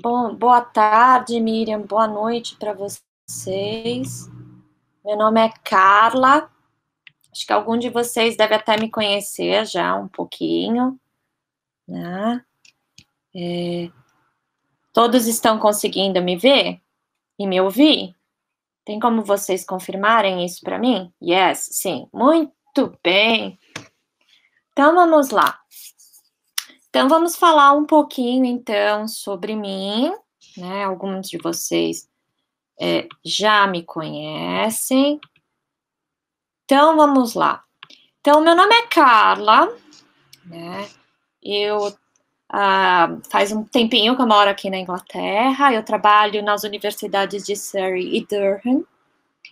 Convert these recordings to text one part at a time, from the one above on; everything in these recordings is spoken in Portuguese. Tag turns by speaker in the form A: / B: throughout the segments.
A: Boa tarde, Miriam. Boa noite para vocês. Meu nome é Carla. Acho que algum de vocês deve até me conhecer já um pouquinho, né? Todos estão conseguindo me ver e me ouvir? Tem como vocês confirmarem isso para mim? Yes, sim. Muito bem. Então vamos lá. Então vamos falar um pouquinho então sobre mim, né? Alguns de vocês já me conhecem. Então vamos lá. Então meu nome é Carla, né? Eu faz um tempinho que eu moro aqui na Inglaterra. Eu trabalho nas universidades de Surrey e Durham.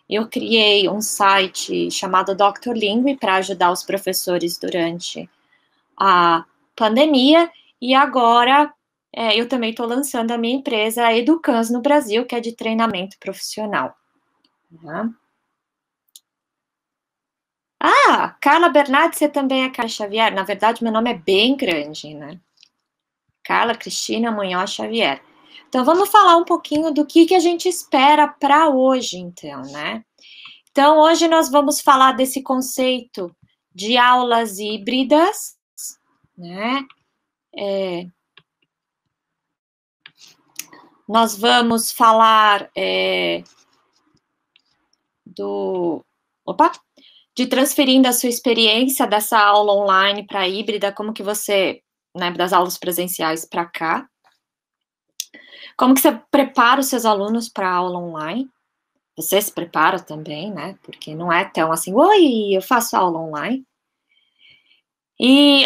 A: Eu criei um site chamado Dr. Lingue para ajudar os professores durante a pandemia. E agora eu também estou lançando a minha empresa, a Educans no Brasil, que é de treinamento profissional. Né? Carla Bernardi, você também é Carla Xavier? Na verdade, meu nome é bem grande, né? Carla Cristina Munhoz Xavier. Então, vamos falar um pouquinho do que a gente espera para hoje, então, né? Então, hoje nós vamos falar desse conceito de aulas híbridas, né? Nós vamos falar de transferindo a sua experiência dessa aula online para híbrida, como que você, né, das aulas presenciais para cá. Como que você prepara os seus alunos para a aula online? Você se prepara também, né? Porque não é tão assim, oi, eu faço aula online. E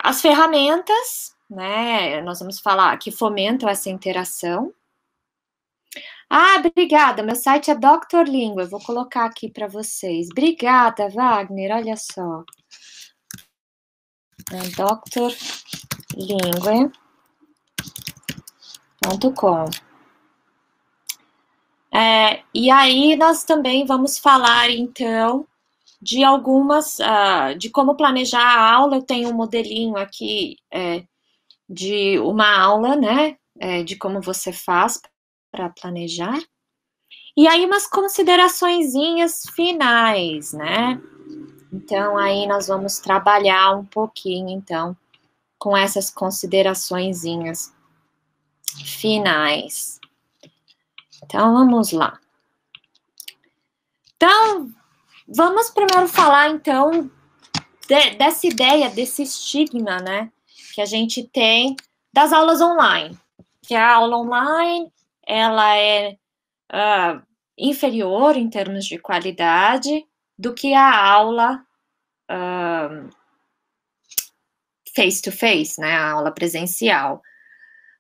A: as ferramentas, né? Nós vamos falar que fomentam essa interação. Obrigada, meu site é Dr. Língua, eu vou colocar aqui para vocês. Obrigada, Wagner, olha só. drlingue.com. E aí nós também vamos falar, então, de algumas, de como planejar a aula. Eu tenho um modelinho aqui de uma aula, né, de como você faz para planejar. E aí umas consideraçõezinhas finais, né? Então, aí nós vamos trabalhar um pouquinho, então, com essas consideraçõezinhas finais. Então, vamos lá. Então, vamos primeiro falar, então, dessa ideia, desse estigma, né, que a gente tem das aulas online. Que a aula online, ela é inferior em termos de qualidade do que a aula face-to-face, né, a aula presencial.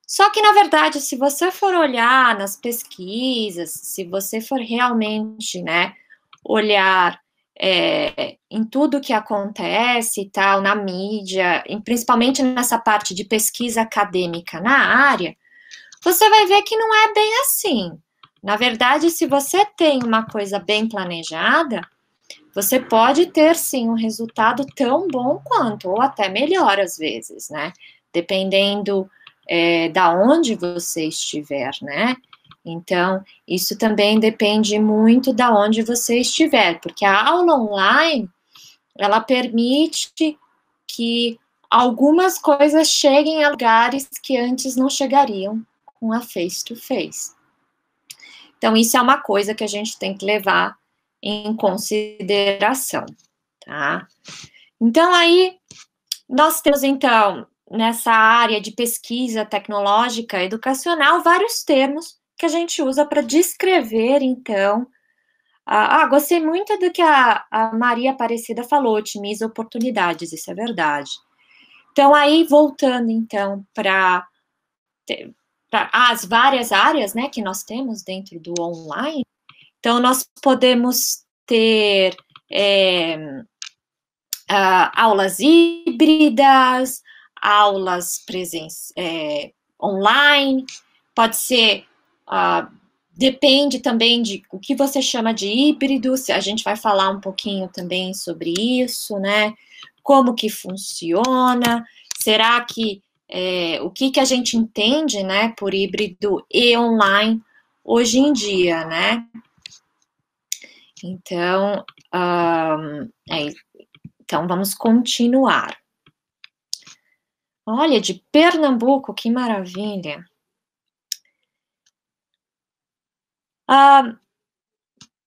A: Só que, na verdade, se você for olhar nas pesquisas, se você for realmente, né, olhar em tudo que acontece e tal, na mídia, principalmente nessa parte de pesquisa acadêmica na área, você vai ver que não é bem assim. Na verdade, se você tem uma coisa bem planejada, você pode ter, sim, um resultado tão bom quanto, ou até melhor às vezes, né? Dependendo da onde você estiver, né? Então, isso também depende muito da onde você estiver, porque a aula online, ela permite que algumas coisas cheguem a lugares que antes não chegariam com a face-to-face. Então, isso é uma coisa que a gente tem que levar em consideração, tá? Então, aí, nós temos, então, nessa área de pesquisa tecnológica educacional, vários termos que a gente usa para descrever, então, gostei muito do que a Maria Aparecida falou, otimiza oportunidades, isso é verdade. Então, aí, voltando, então, para as várias áreas, né, que nós temos dentro do online, então, nós podemos ter aulas híbridas, aulas online, pode ser, depende também de o que você chama de híbrido, a gente vai falar um pouquinho também sobre isso, né? Como que funciona, será que o que a gente entende, né, por híbrido e online hoje em dia, né? Então, então vamos continuar. Olha, de Pernambuco, que maravilha.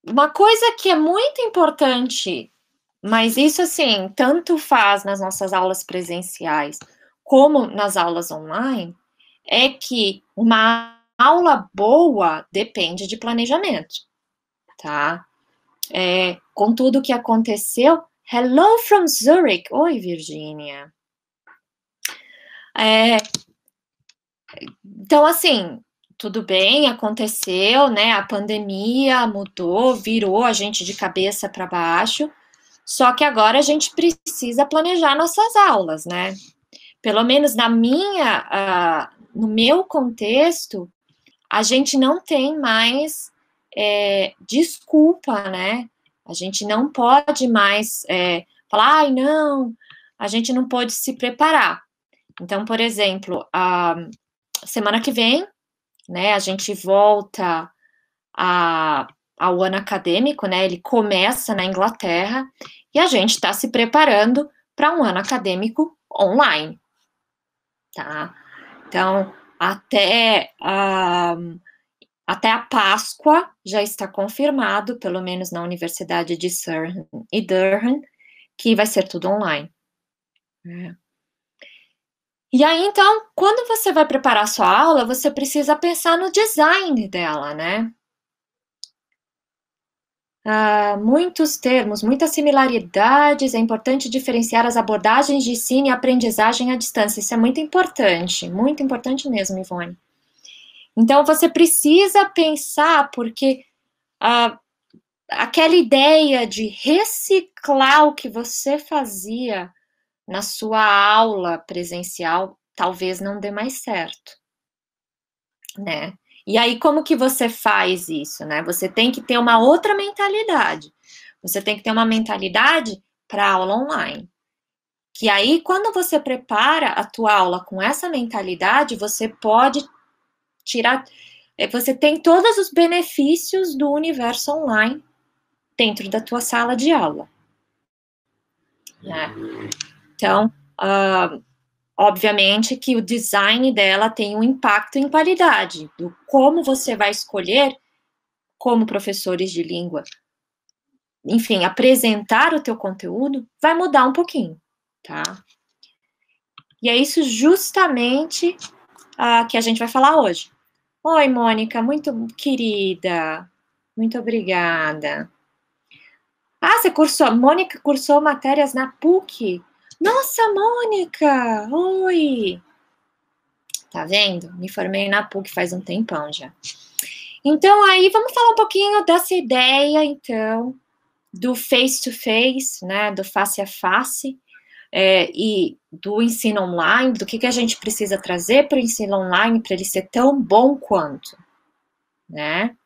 A: Uma coisa que é muito importante, mas isso assim, tanto faz nas nossas aulas presenciais como nas aulas online, é que uma aula boa depende de planejamento, tá? Com tudo que aconteceu. Hello from Zurich. Oi, Virgínia. Então, assim, tudo bem, aconteceu, né? A pandemia mudou, virou a gente de cabeça para baixo. Só que agora a gente precisa planejar nossas aulas, né? Pelo menos no meu contexto, a gente não tem mais desculpa, né? A gente não pode mais falar, ai, não, a gente não pode se preparar. Então, por exemplo, a semana que vem, né, a gente volta ao ano acadêmico, né? Ele começa na Inglaterra e a gente está se preparando para um ano acadêmico online, tá? Então, até a Páscoa já está confirmado, pelo menos na Universidade de Surrey e Durham, que vai ser tudo online. E aí, então, quando você vai preparar a sua aula, você precisa pensar no design dela, né? Muitos termos, muitas similaridades, é importante diferenciar as abordagens de ensino e aprendizagem à distância. Isso é muito importante mesmo, Ivone. Então, você precisa pensar, porque aquela ideia de reciclar o que você fazia na sua aula presencial talvez não dê mais certo, né? E aí, como que você faz isso, né? Você tem que ter uma outra mentalidade. Você tem que ter uma mentalidade para aula online. Que aí, quando você prepara a tua aula com essa mentalidade, você pode tirar... Você tem todos os benefícios do universo online dentro da tua sala de aula, né? Então, obviamente que o design dela tem um impacto em qualidade, do como você vai escolher, como professores de língua, enfim, apresentar o teu conteúdo, vai mudar um pouquinho, tá? E é isso justamente que a gente vai falar hoje. Oi, Mônica, muito querida, muito obrigada. Você cursou, Mônica cursou matérias na PUC? Nossa, Mônica, oi! Tá vendo? Me formei na PUC faz um tempão já. Então, aí, vamos falar um pouquinho dessa ideia, então, do face-to-face, né, do face a face, e do ensino online, do que a gente precisa trazer para o ensino online para ele ser tão bom quanto, né?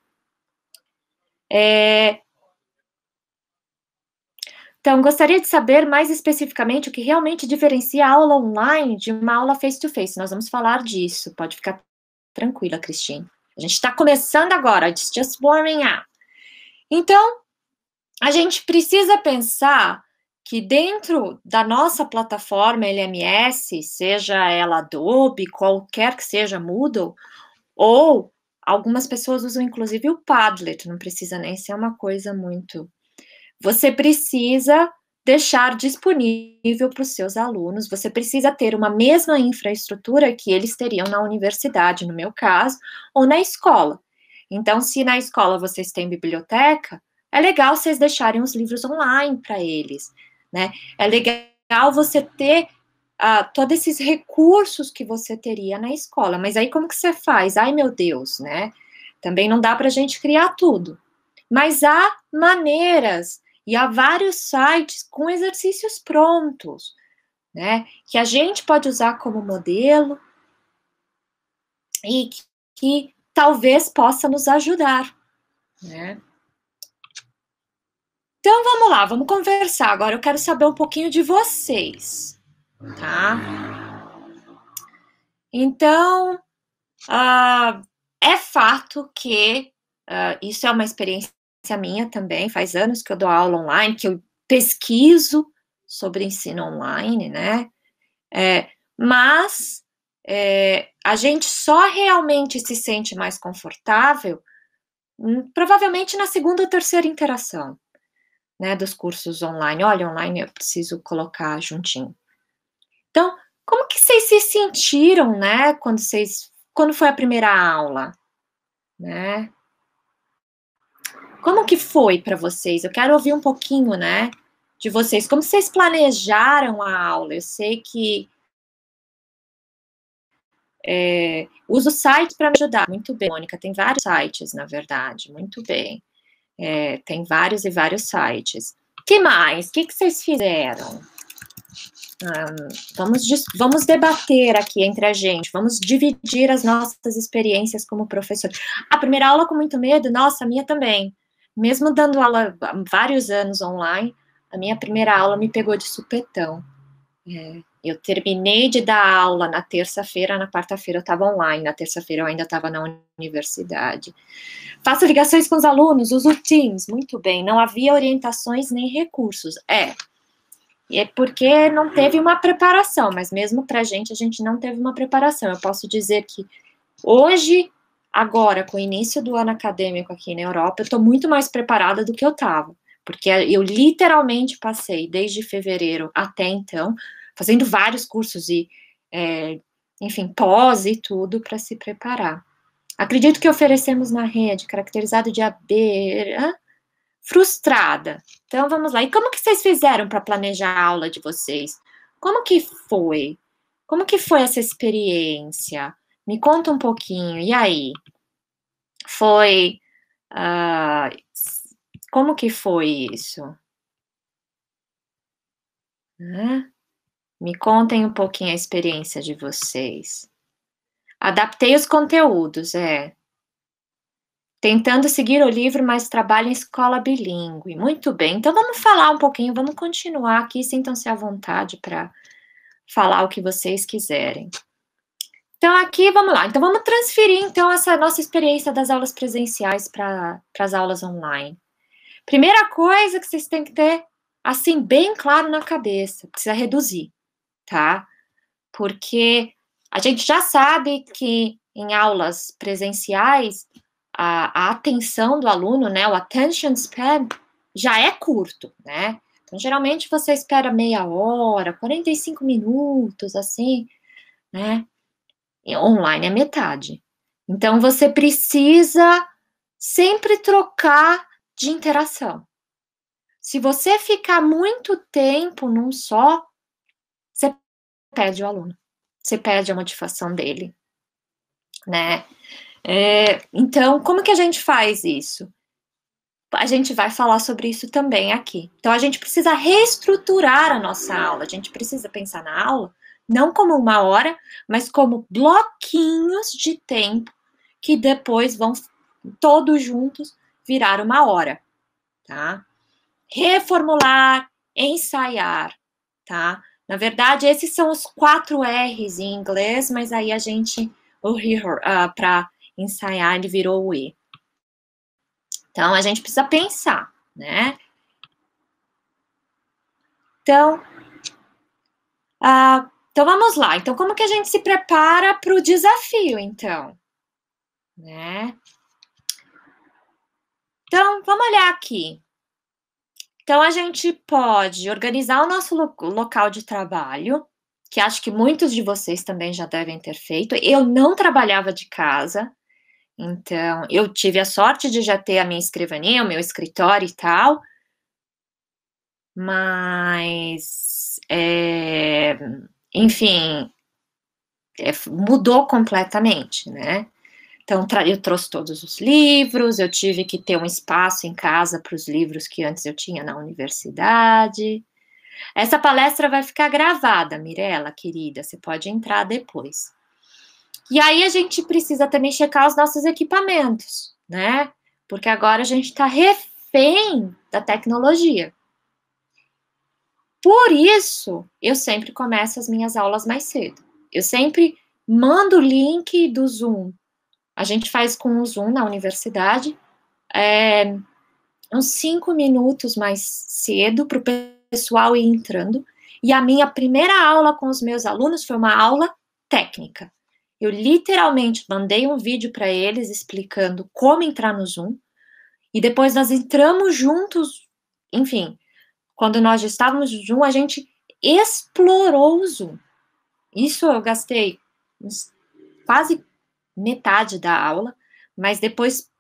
A: Então, gostaria de saber mais especificamente o que realmente diferencia a aula online de uma aula face-to-face. Nós vamos falar disso, pode ficar tranquila, Cristina. A gente está começando agora, it's just warming up. Então, a gente precisa pensar que dentro da nossa plataforma LMS, seja ela Adobe, qualquer que seja Moodle, ou algumas pessoas usam inclusive o Padlet, não precisa nem ser uma coisa muito... Você precisa deixar disponível para os seus alunos, você precisa ter uma mesma infraestrutura que eles teriam na universidade, no meu caso, ou na escola. Então, se na escola vocês têm biblioteca, é legal vocês deixarem os livros online para eles, né? É legal você ter todos esses recursos que você teria na escola, mas aí como que você faz? Ai, meu Deus, né? Também não dá para a gente criar tudo. Mas há maneiras e há vários sites com exercícios prontos, né? Que a gente pode usar como modelo e que talvez possa nos ajudar, né? Então vamos lá, vamos conversar. Agora eu quero saber um pouquinho de vocês, tá? Então, é fato que isso é uma experiência minha também, faz anos que eu dou aula online, que eu pesquiso sobre ensino online, né? Mas a gente só realmente se sente mais confortável, provavelmente na segunda ou terceira interação, né, dos cursos online. Olha, online eu preciso colocar juntinho. Então, como que vocês se sentiram, né, quando foi a primeira aula, né? Como que foi para vocês? Eu quero ouvir um pouquinho, né, de vocês. Como vocês planejaram a aula? Eu sei que uso o site para me ajudar. Muito bem, Mônica, tem vários sites, na verdade. Muito bem. Tem vários e vários sites. Que mais? O que vocês fizeram? Vamos debater aqui entre a gente, vamos dividir as nossas experiências como professor. A primeira aula com muito medo, nossa, a minha também. Mesmo dando aula há vários anos online, a minha primeira aula me pegou de supetão. Eu terminei de dar aula na terça-feira, na quarta-feira eu estava online, na terça-feira eu ainda estava na universidade. Faço ligações com os alunos, uso Teams, muito bem, não havia orientações nem recursos. E é porque não teve uma preparação, mas mesmo para a gente não teve uma preparação. Eu posso dizer que hoje, agora, com o início do ano acadêmico aqui na Europa, eu estou muito mais preparada do que eu estava, porque eu literalmente passei desde fevereiro até então, fazendo vários cursos e, enfim, pós e tudo para se preparar. Acredito que oferecemos na rede, caracterizado de frustrada. Então, vamos lá. E como que vocês fizeram para planejar a aula de vocês? Como que foi? Como que foi essa experiência? Me conta um pouquinho. E aí? Foi... como que foi isso? Me contem um pouquinho a experiência de vocês. Adaptei os conteúdos, Tentando seguir o livro, mas trabalho em escola bilíngue. Muito bem. Então, vamos falar um pouquinho, vamos continuar aqui, sintam-se à vontade para falar o que vocês quiserem. Então, aqui, vamos lá. Então, vamos transferir, então, essa nossa experiência das aulas presenciais para as aulas online. Primeira coisa que vocês têm que ter, assim, bem claro na cabeça, precisa reduzir, tá? Porque a gente já sabe que em aulas presenciais, a atenção do aluno, né, o attention span, já é curto, né? Então, geralmente, você espera meia hora, 45 minutos, assim, né? E online é metade. Então, você precisa sempre trocar de interação. Se você ficar muito tempo num só, você perde o aluno. Você perde a motivação dele, né? Então, como que a gente faz isso? A gente vai falar sobre isso também aqui. Então, a gente precisa reestruturar a nossa aula. A gente precisa pensar na aula não como uma hora, mas como bloquinhos de tempo que depois vão todos juntos virar uma hora, tá? Reformular, ensaiar, tá? Na verdade, esses são os 4 R's em inglês, mas aí a gente, para ensaiar, ele virou o E. Então, a gente precisa pensar, né? Então, então vamos lá. Então, como que a gente se prepara para o desafio, então? Né? Então, vamos olhar aqui. Então, a gente pode organizar o nosso local de trabalho, que acho que muitos de vocês também já devem ter feito. Eu não trabalhava de casa, então eu tive a sorte de já ter a minha escrivaninha, o meu escritório e tal, mas, enfim, mudou completamente, né? Então, eu trouxe todos os livros, eu tive que ter um espaço em casa para os livros que antes eu tinha na universidade. Essa palestra vai ficar gravada, Mirella, querida, você pode entrar depois. E aí a gente precisa também checar os nossos equipamentos, né? Porque agora a gente está refém da tecnologia. Por isso, eu sempre começo as minhas aulas mais cedo. Eu sempre manda o link do Zoom. A gente faz com o Zoom na universidade, uns 5 minutos mais cedo para o pessoal ir entrando. E a minha primeira aula com os meus alunos foi uma aula técnica. Eu literalmente mandei um vídeo para eles explicando como entrar no Zoom. E depois nós entramos juntos, enfim, quando nós já estávamos no Zoom, a gente explorou o Zoom. Isso eu gastei quase metade da aula, mas depois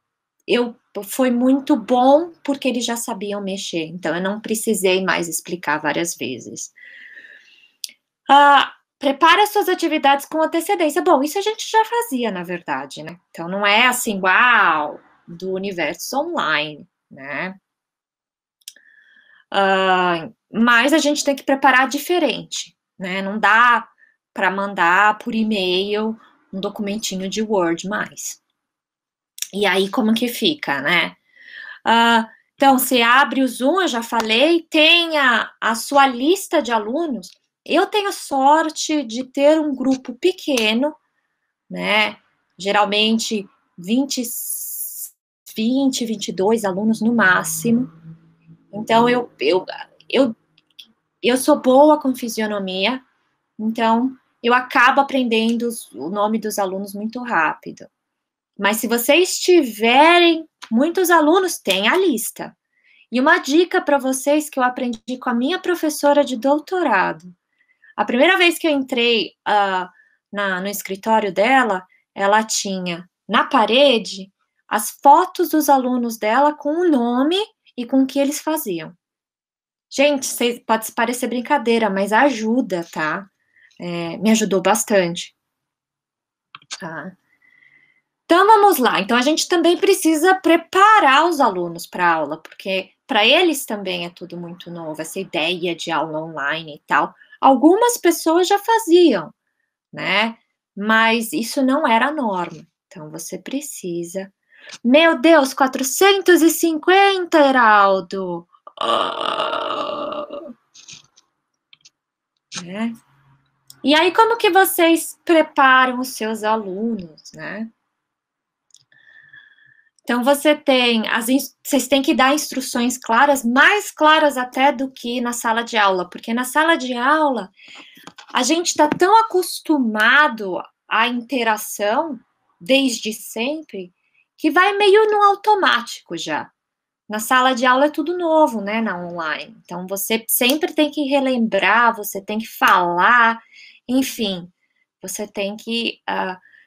A: foi muito bom porque eles já sabiam mexer, então eu não precisei mais explicar várias vezes. Prepare as suas atividades com antecedência. Bom, isso a gente já fazia, na verdade, né? Então não é assim, uau, do universo online, né? Mas a gente tem que preparar diferente, né? Não dá para mandar por e-mail um documentinho de Word mais. E aí, como que fica, né? Então, você abre o Zoom, eu já falei, tem a sua lista de alunos. Eu tenho sorte de ter um grupo pequeno, né? Geralmente 20, 22 alunos no máximo. Então, eu sou boa com fisionomia, então eu acabo aprendendo o nome dos alunos muito rápido. Mas se vocês tiverem muitos alunos, tem a lista. E uma dica para vocês que eu aprendi com a minha professora de doutorado. A primeira vez que eu entrei no escritório dela, ela tinha na parede as fotos dos alunos dela com o nome e com o que eles faziam. Gente, pode parecer brincadeira, mas ajuda, tá? Me ajudou bastante. Tá? Então, vamos lá. Então, a gente também precisa preparar os alunos para a aula, porque para eles também é tudo muito novo, essa ideia de aula online e tal. Algumas pessoas já faziam, né? Mas isso não era a norma. Então, você precisa. Meu Deus, 450, Heraldo! Né? E aí, como que vocês preparam os seus alunos, né? Então, vocês têm que dar instruções claras, mais claras até do que na sala de aula, porque na sala de aula a gente está tão acostumado à interação desde sempre que vai meio no automático já. Na sala de aula é tudo novo, né, na online. Então, você sempre tem que relembrar, você tem que falar, enfim, você tem que,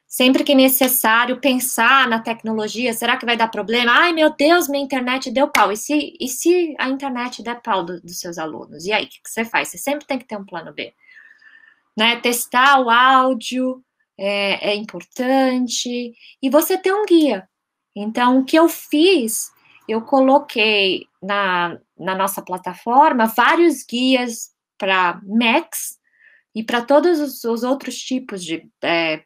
A: sempre que necessário, pensar na tecnologia. Será que vai dar problema? Ai, meu Deus, minha internet deu pau. E se a internet der pau dos seus alunos? E aí, o que você faz? Você sempre tem que ter um plano B. Né? Testar o áudio é importante. E você ter um guia. Então, o que eu fiz, eu coloquei na nossa plataforma vários guias para Macs e para todos os outros tipos de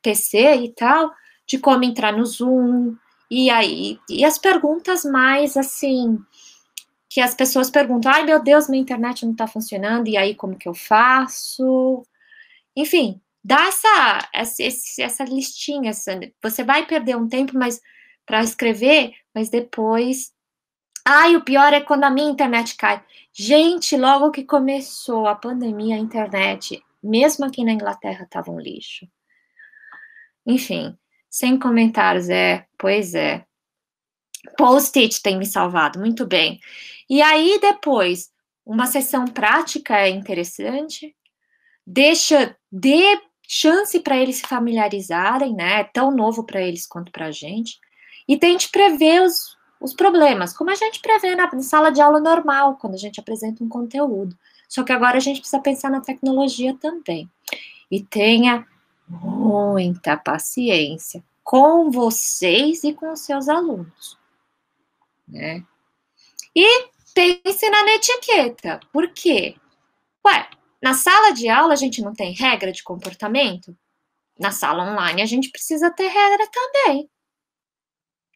A: PC e tal, de como entrar no Zoom, e as perguntas mais, assim, que as pessoas perguntam, ai, meu Deus, minha internet não está funcionando, e aí, como que eu faço? Enfim, dá essa listinha, você vai perder um tempo, mas para escrever, mas depois... Ai, o pior é quando a minha internet cai. Gente, logo que começou a pandemia, a internet, mesmo aqui na Inglaterra, estava um lixo. Enfim, sem comentários, pois é. Post-it tem me salvado, muito bem. E aí, depois, uma sessão prática é interessante, dê chance para eles se familiarizarem, né? É tão novo para eles quanto para a gente. E tente prever os problemas, como a gente prevê na sala de aula normal, quando a gente apresenta um conteúdo. Só que agora a gente precisa pensar na tecnologia também. E tenha muita paciência com vocês e com os seus alunos, né? E pense na etiqueta. Por quê? Na sala de aula a gente não tem regra de comportamento? Na sala online a gente precisa ter regra também,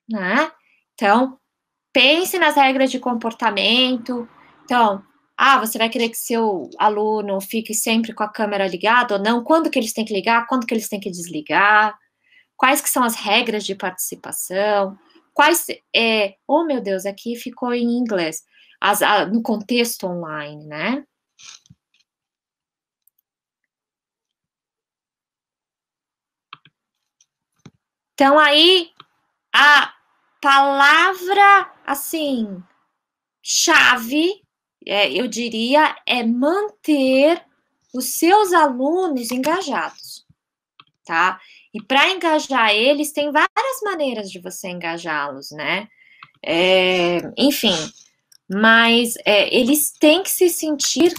A: né? Então, pense nas regras de comportamento. Então, você vai querer que seu aluno fique sempre com a câmera ligada ou não? Quando que eles têm que ligar? Quando que eles têm que desligar? Quais que são as regras de participação? Oh, meu Deus, aqui ficou em inglês. No contexto online, né? Então, aí, a palavra, assim, chave, eu diria, é manter os seus alunos engajados, tá? E para engajar eles, tem várias maneiras de você engajá-los, né? Enfim, mas eles têm que se sentir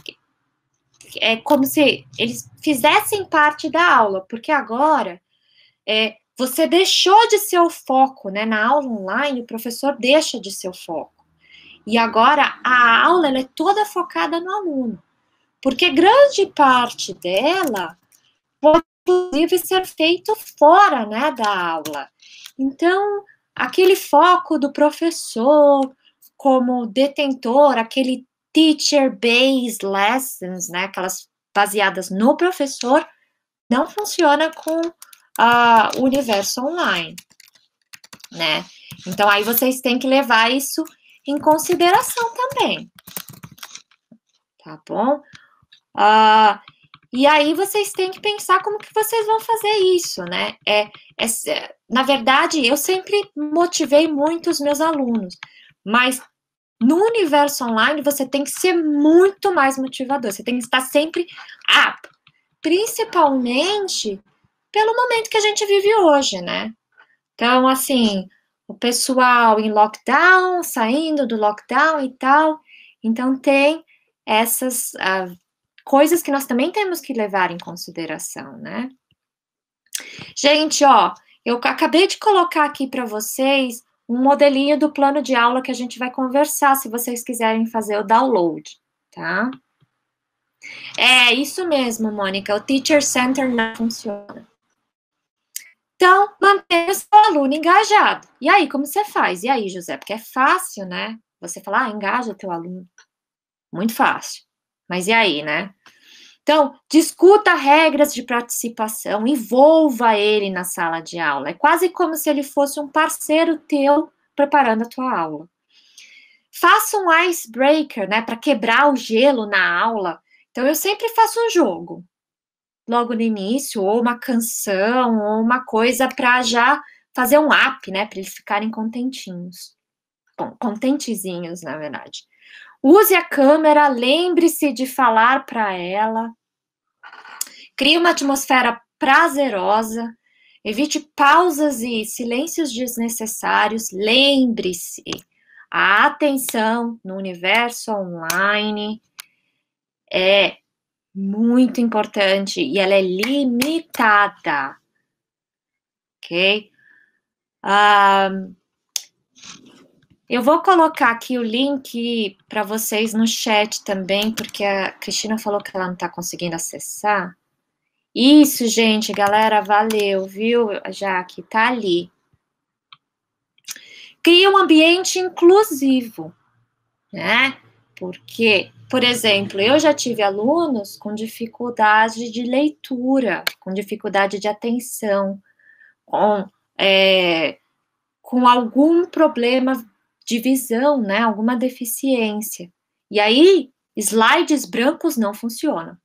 A: como se eles fizessem parte da aula, porque agora você deixou de ser o foco, né? Na aula online, o professor deixa de ser o foco. E agora a aula ela é toda focada no aluno, porque grande parte dela pode, inclusive, ser feito fora, né, da aula. Então, aquele foco do professor como detentor, aquele teacher-based lessons, né, aquelas baseadas no professor, não funciona com o universo online, né? Então, aí vocês têm que levar isso em consideração também, tá bom? E aí vocês têm que pensar como que vocês vão fazer isso, né? Na verdade, eu sempre motivei muito os meus alunos, mas no universo online você tem que ser muito mais motivador, você tem que estar sempre up, principalmente pelo momento que a gente vive hoje, né? Então, assim, o pessoal em lockdown, saindo do lockdown e tal, então tem essas coisas que nós também temos que levar em consideração, né? Gente, ó, eu acabei de colocar aqui para vocês um modelinho do plano de aula que a gente vai conversar, se vocês quiserem fazer o download, tá? É isso mesmo, Mônica, o Teacher Center não funciona. Então, mantenha o seu aluno engajado. E aí, como você faz? E aí, José? Porque é fácil, né? Você falar, engaja teu aluno. Muito fácil. Mas e aí, né? Então, discuta regras de participação, envolva ele na sala de aula. É quase como se ele fosse um parceiro teu preparando a tua aula. Faça um icebreaker, né, para quebrar o gelo na aula. Então, eu sempre faço um jogo, logo no início, ou uma canção, ou uma coisa para já fazer um up, né, para eles ficarem contentinhos. Bom, contentezinhos, na verdade. Use a câmera, lembre-se de falar para ela. Crie uma atmosfera prazerosa, evite pausas e silêncios desnecessários. Lembre-se, a atenção no universo online é muito importante e ela é limitada, ok? Eu vou colocar aqui o link para vocês no chat também, porque a Cristina falou que ela não está conseguindo acessar. Isso, gente, galera, valeu, viu? Jaque, tá ali. Cria um ambiente inclusivo, né? Porque, por exemplo, eu já tive alunos com dificuldade de leitura, com dificuldade de atenção, com algum problema de visão, né? Alguma deficiência. E aí, slides brancos não funcionam.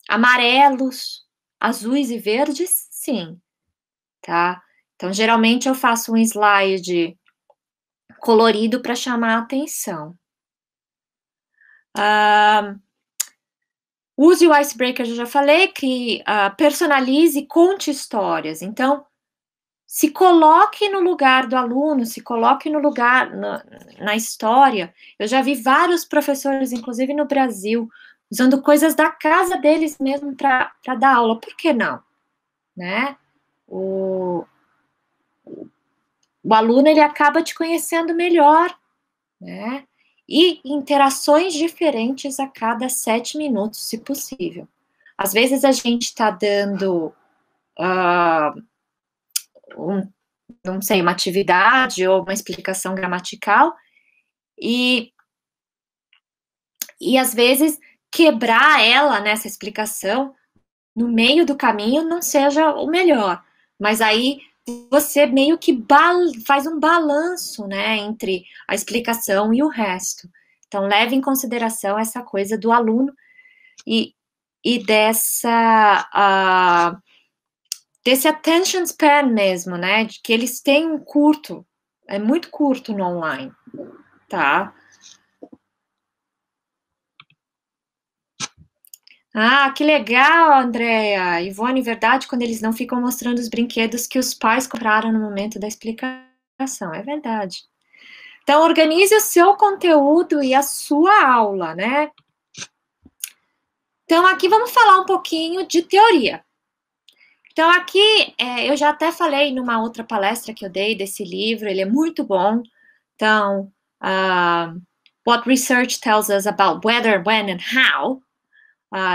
A: Amarelos, azuis e verdes, sim, tá? Então, geralmente eu faço um slide colorido para chamar a atenção. Use o icebreaker, eu já falei, que personalize e conte histórias. Então, se coloque no lugar do aluno, se coloque no lugar, na história. Eu já vi vários professores, inclusive no Brasil, usando coisas da casa deles mesmo para dar aula. Por que não? Né? O aluno, ele acaba te conhecendo melhor, né? E interações diferentes a cada 7 minutos, se possível. Às vezes a gente está dando, não sei, uma atividade ou uma explicação gramatical, e E às vezes quebrar ela nessa explicação no meio do caminho não seja o melhor, mas aí você meio que faz um balanço, né, entre a explicação e o resto. Então leve em consideração essa coisa do aluno e desse attention span mesmo, né, de que eles têm um curto, é muito curto no online, tá? Ah, que legal, Andréia. Ivone, verdade, quando eles não ficam mostrando os brinquedos que os pais compraram no momento da explicação. É verdade. Então, organize o seu conteúdo e a sua aula, né? Então, aqui vamos falar um pouquinho de teoria. Então, aqui, eu já até falei numa outra palestra que eu dei desse livro, ele é muito bom. Então, What Research Tells Us About Whether, When and How,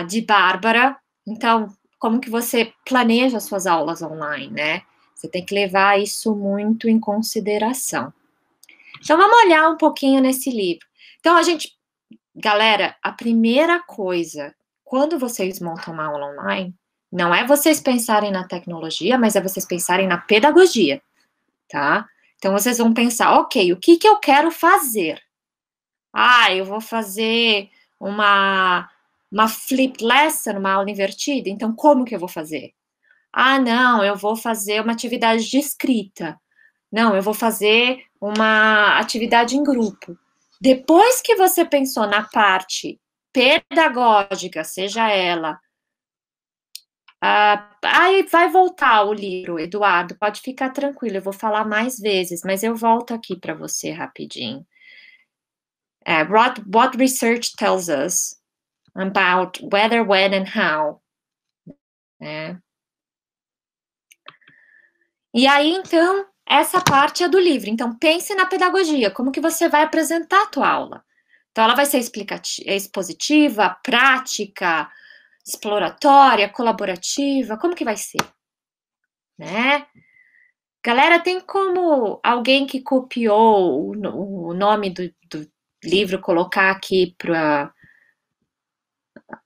A: de Bárbara. Então, como que você planeja as suas aulas online, né? Você tem que levar isso muito em consideração. Então, vamos olhar um pouquinho nesse livro. Então, galera, a primeira coisa, quando vocês montam uma aula online, não é vocês pensarem na tecnologia, mas é vocês pensarem na pedagogia, tá? Então, vocês vão pensar, ok, o que eu quero fazer? Ah, eu vou fazer uma flipped lesson, uma aula invertida, então como que eu vou fazer? Ah, não, eu vou fazer uma atividade de escrita. Não, eu vou fazer uma atividade em grupo. Depois que você pensou na parte pedagógica, seja ela. Aí vai voltar o livro, Eduardo, pode ficar tranquilo, eu vou falar mais vezes, mas eu volto aqui para você rapidinho. What research tells us about whether, when and how. Né? E aí, então, essa parte é do livro. Então, pense na pedagogia, como que você vai apresentar a tua aula. Então, ela vai ser expositiva, prática, exploratória, colaborativa, como que vai ser? Né? Galera, tem como alguém que copiou o nome do livro colocar aqui para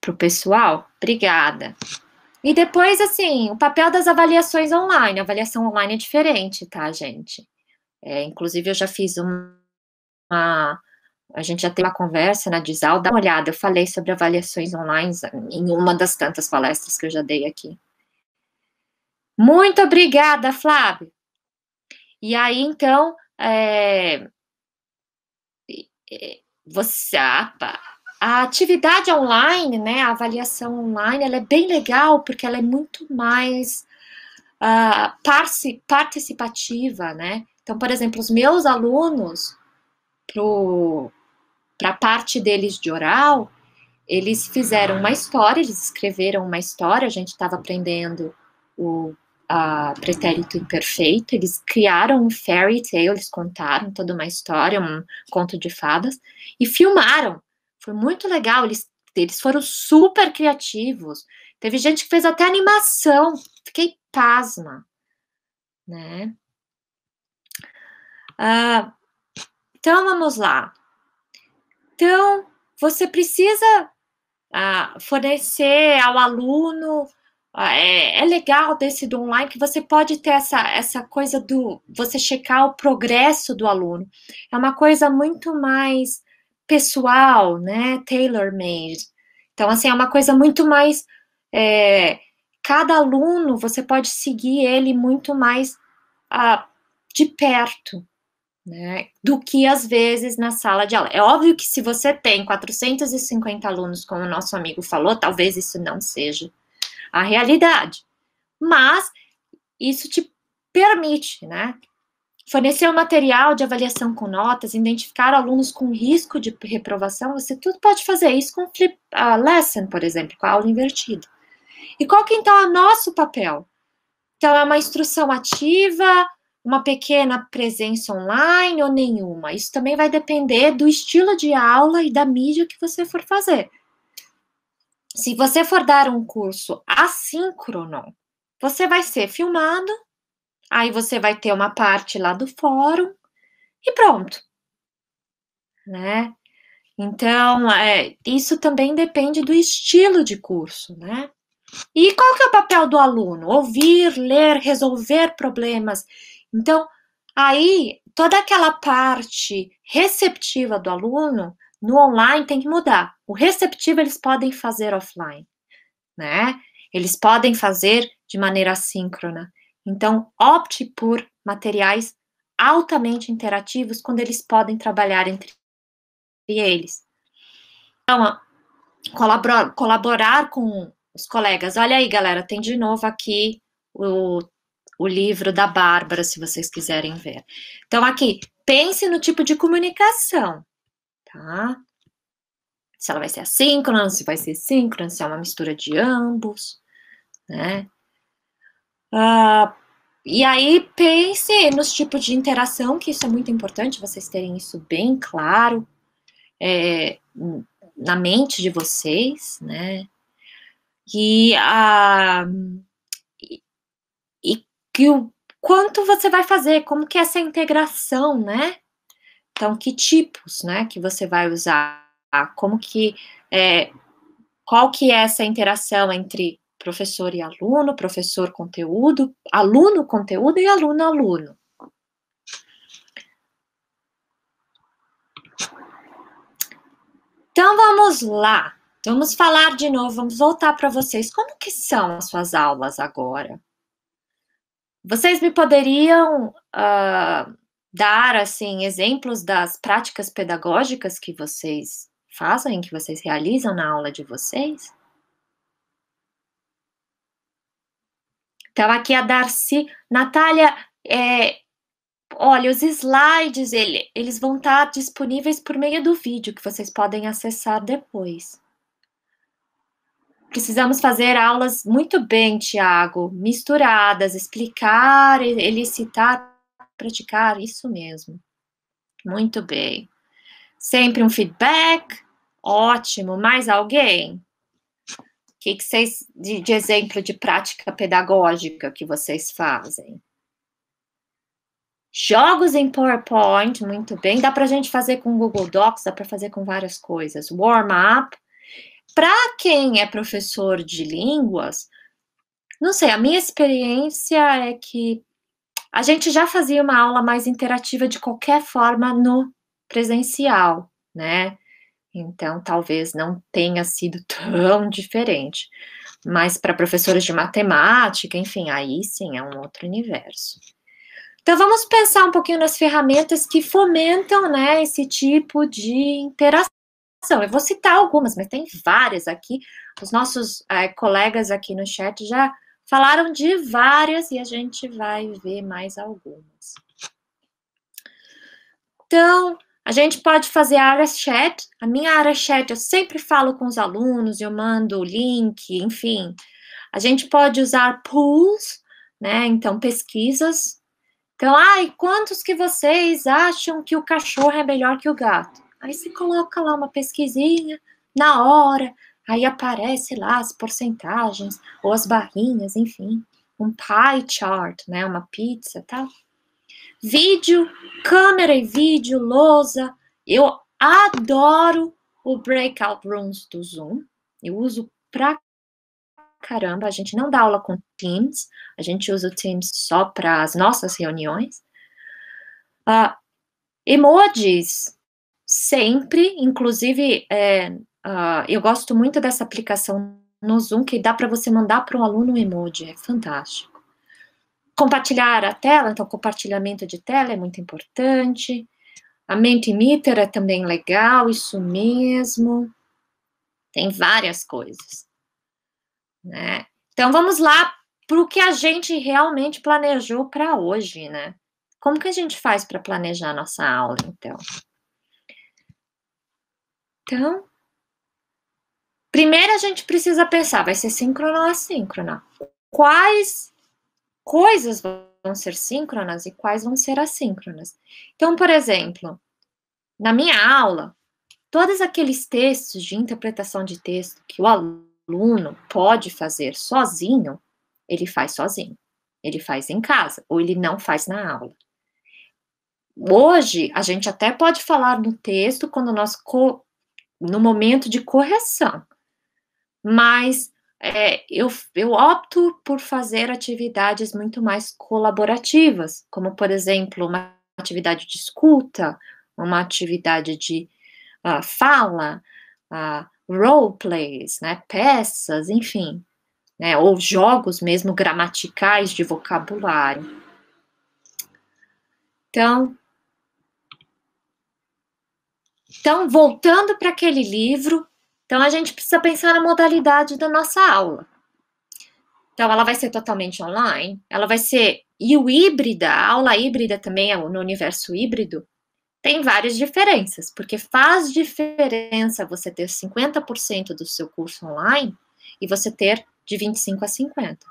A: o pessoal? Obrigada. E depois, assim, o papel das avaliações online. A avaliação online é diferente, tá, gente? Inclusive, eu já fiz a gente já teve uma conversa na Disal, dá uma olhada, eu falei sobre avaliações online em uma das tantas palestras que eu já dei aqui. Muito obrigada, Flávio. E aí, então, a atividade online, né, a avaliação online, ela é bem legal porque ela é muito mais participativa, né? Então, por exemplo, os meus alunos, para a parte deles de oral, eles fizeram uma história, eles escreveram uma história, a gente estava aprendendo o pretérito imperfeito, eles criaram um fairy tale, eles contaram toda uma história, um conto de fadas, e filmaram. Foi muito legal, eles foram super criativos. Teve gente que fez até animação, fiquei pasma, né? Então, vamos lá. Então, você precisa fornecer ao aluno. É legal desse do online que você pode ter essa coisa do você checar o progresso do aluno. É uma coisa muito mais pessoal, né? Tailor-made. Então, assim, é uma coisa muito mais. Cada aluno, você pode seguir ele muito mais de perto, né, do que às vezes na sala de aula. É óbvio que se você tem 450 alunos, como o nosso amigo falou, talvez isso não seja a realidade. Mas isso te permite, né, fornecer o material de avaliação com notas, identificar alunos com risco de reprovação, você tudo pode fazer isso com flip lesson, por exemplo, com a aula invertida. E qual que então é o nosso papel? Então, é uma instrução ativa, uma pequena presença online ou nenhuma. Isso também vai depender do estilo de aula e da mídia que você for fazer. Se você for dar um curso assíncrono, você vai ser filmado, aí você vai ter uma parte lá do fórum e pronto, né? Então, isso também depende do estilo de curso, né? E qual que é o papel do aluno? Ouvir, ler, resolver problemas. Então, aí, toda aquela parte receptiva do aluno, no online tem que mudar. O receptivo eles podem fazer offline, né? Eles podem fazer de maneira assíncrona. Então, opte por materiais altamente interativos quando eles podem trabalhar entre eles. Então, colaborar com os colegas. Olha aí, galera, tem de novo aqui o livro da Bárbara, se vocês quiserem ver. Então, aqui, pense no tipo de comunicação, tá? Se ela vai ser assíncrona, se vai ser síncrona, se é uma mistura de ambos, né? E aí, pense nos tipos de interação, que isso é muito importante, vocês terem isso bem claro na mente de vocês, né? E que o quanto você vai fazer, como que é essa integração, né? Então, que tipos, né, que você vai usar? Como que qual que é essa interação entre professor e aluno, professor conteúdo, aluno conteúdo e aluno aluno. Então vamos lá. Vamos falar de novo, vamos voltar para vocês. Como que são as suas aulas agora? Vocês me poderiam dar, assim, exemplos das práticas pedagógicas que vocês fazem, que vocês realizam na aula de vocês? Então, aqui a Darcy. Natália, olha, os slides, eles vão estar disponíveis por meio do vídeo, que vocês podem acessar depois. Precisamos fazer aulas muito bem, Tiago, misturadas, explicar, elicitar, praticar, isso mesmo. Muito bem. Sempre um feedback, ótimo. Mais alguém? O que vocês, de exemplo de prática pedagógica que vocês fazem? Jogos em PowerPoint, muito bem. Dá para a gente fazer com Google Docs, dá para fazer com várias coisas. Warm-up. Para quem é professor de línguas, não sei, a minha experiência é que a gente já fazia uma aula mais interativa de qualquer forma no presencial, né? Então, talvez não tenha sido tão diferente. Mas para professores de matemática, enfim, aí sim é um outro universo. Então, vamos pensar um pouquinho nas ferramentas que fomentam, né, esse tipo de interação. Eu vou citar algumas, mas tem várias aqui. Os nossos colegas aqui no chat já falaram de várias e a gente vai ver mais algumas. Então, a gente pode fazer área chat. A minha área chat eu sempre falo com os alunos, eu mando o link, enfim. A gente pode usar pools, né? Então, pesquisas. Então, quantos que vocês acham que o cachorro é melhor que o gato? Aí você coloca lá uma pesquisinha na hora, aí aparece lá as porcentagens, ou as barrinhas, enfim. Um pie chart, né? Uma pizza, tal. Vídeo, câmera e vídeo, lousa. Eu adoro o Breakout Rooms do Zoom. Eu uso pra caramba. A gente não dá aula com Teams. A gente usa o Teams só para as nossas reuniões. Emojis, sempre. Inclusive, eu gosto muito dessa aplicação no Zoom, que dá para você mandar para um aluno um emoji. É fantástico. Compartilhar a tela, então compartilhamento de tela é muito importante. A Mentimeter é também legal, isso mesmo. Tem várias coisas, né? Então vamos lá para o que a gente realmente planejou para hoje, né? Como que a gente faz para planejar nossa aula, então? Então, primeiro a gente precisa pensar, vai ser síncrona ou assíncrona? Quais coisas vão ser síncronas e quais vão ser assíncronas? Então, por exemplo, na minha aula, todos aqueles textos de interpretação de texto que o aluno pode fazer sozinho, ele faz sozinho. Ele faz em casa, ou ele não faz na aula. Hoje, a gente até pode falar no texto quando nós no momento de correção. Mas eu opto por fazer atividades muito mais colaborativas, como, por exemplo, uma atividade de escuta, uma atividade de fala, roleplays, né, peças, enfim, né, ou jogos mesmo gramaticais de vocabulário. Então, voltando para aquele livro, então a gente precisa pensar na modalidade da nossa aula. Então, ela vai ser totalmente online, ela vai ser, e o híbrida, a aula híbrida também, no universo híbrido, tem várias diferenças, porque faz diferença você ter 50% do seu curso online e você ter de 25 a 50,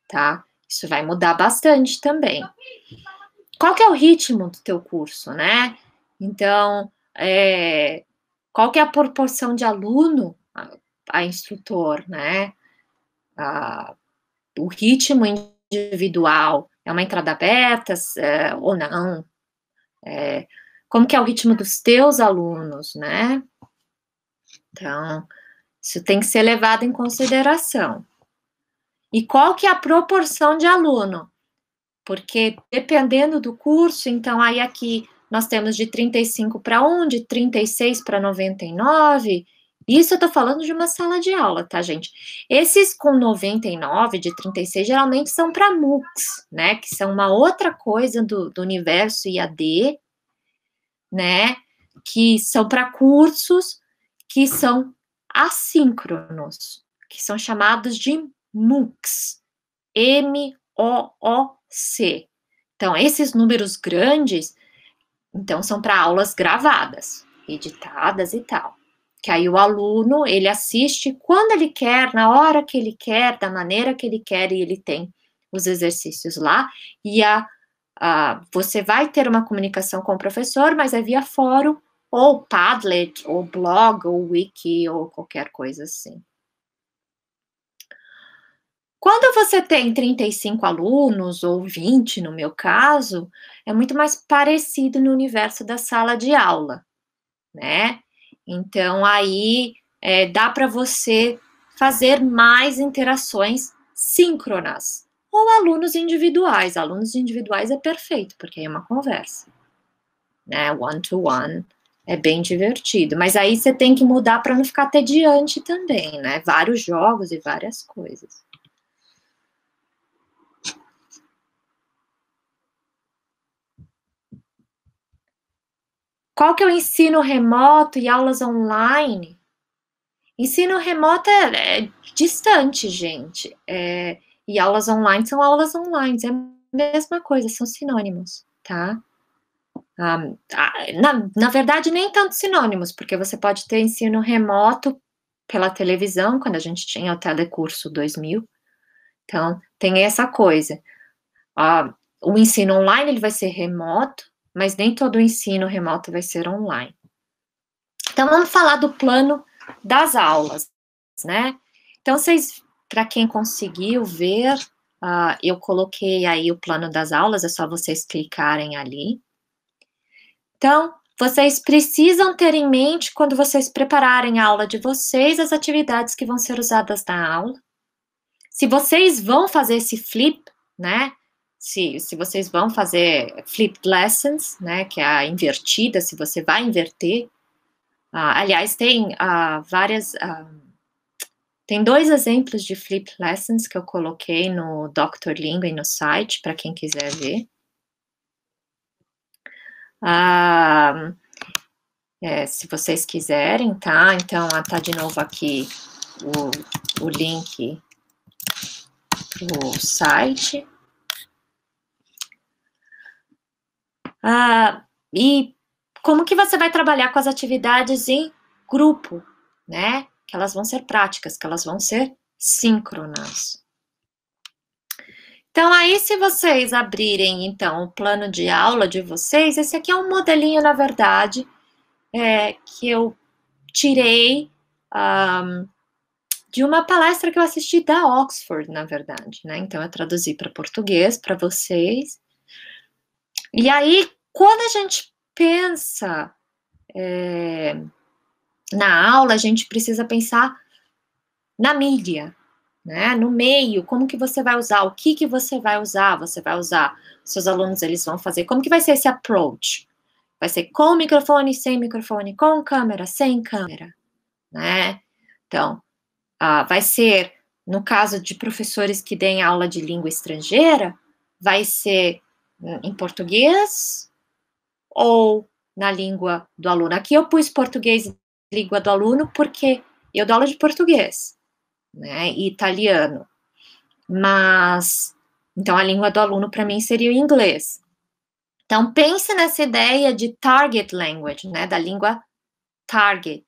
A: tá? Isso vai mudar bastante também. Qual que é o ritmo do teu curso, né? Então, qual que é a proporção de aluno a instrutor, né? O ritmo individual, é uma entrada aberta ou não? Como que é o ritmo dos teus alunos, né? Então, isso tem que ser levado em consideração. E qual que é a proporção de aluno? Porque dependendo do curso, então aí aqui nós temos de 35 para 1, de 36 para 99. Isso eu tô falando de uma sala de aula, tá, gente? Esses com 99, de 36, geralmente são para MOOCs, né? Que são uma outra coisa do universo IAD, né? Que são para cursos que são assíncronos, que são chamados de MOOCs. MOOC. Então, esses números grandes, então, são para aulas gravadas, editadas e tal. Que aí o aluno, ele assiste quando ele quer, na hora que ele quer, da maneira que ele quer, e ele tem os exercícios lá, e você vai ter uma comunicação com o professor, mas é via fórum, ou Padlet, ou blog, ou wiki, ou qualquer coisa assim. Quando você tem 35 alunos, ou 20 no meu caso, é muito mais parecido no universo da sala de aula, né? Então, aí dá para você fazer mais interações síncronas, ou alunos individuais. Alunos individuais é perfeito, porque aí é uma conversa, né? One-to-one. É bem divertido, mas aí você tem que mudar para não ficar tediante também, né? Vários jogos e várias coisas. Qual que é o ensino remoto e aulas online? Ensino remoto é distante, gente. E aulas online são aulas online, é a mesma coisa, são sinônimos, tá? Na verdade, nem tanto sinônimos, porque você pode ter ensino remoto pela televisão, quando a gente tinha o Telecurso 2000. Então, tem essa coisa. O ensino online ele vai ser remoto, mas nem todo o ensino remoto vai ser online. Então, vamos falar do plano das aulas, né? Então, para quem conseguiu ver, eu coloquei aí o plano das aulas, é só vocês clicarem ali. Então, vocês precisam ter em mente, quando vocês prepararem a aula de vocês, as atividades que vão ser usadas na aula. Se vocês vão fazer esse flip, né? Se vocês vão fazer flipped lessons, né? Que é a invertida, se você vai inverter. Aliás, tem várias... tem 2 exemplos de flipped lessons que eu coloquei no Dr. Língua e no site, para quem quiser ver. Se vocês quiserem, tá? Então, tá de novo aqui o link pro site. E como que você vai trabalhar com as atividades em grupo, né? Que elas vão ser práticas, que elas vão ser síncronas. Então, aí, se vocês abrirem, então, o plano de aula de vocês, esse aqui é um modelinho, na verdade, que eu tirei de uma palestra que eu assisti da Oxford, na verdade, né? Então, eu traduzi para português para vocês. E aí, quando a gente pensa na aula, a gente precisa pensar na mídia, né? No meio, como que você vai usar, o que que você vai usar, seus alunos, eles vão fazer, como que vai ser esse approach? Vai ser com microfone, sem microfone, com câmera, sem câmera, né? Então, vai ser, no caso de professores que deem aula de língua estrangeira, vai ser em português ou na língua do aluno. Aqui eu pus português, língua do aluno, porque eu dou aula de português, né, e italiano. Mas, então a língua do aluno para mim seria o inglês. Então pense nessa ideia de target language, né, da língua target,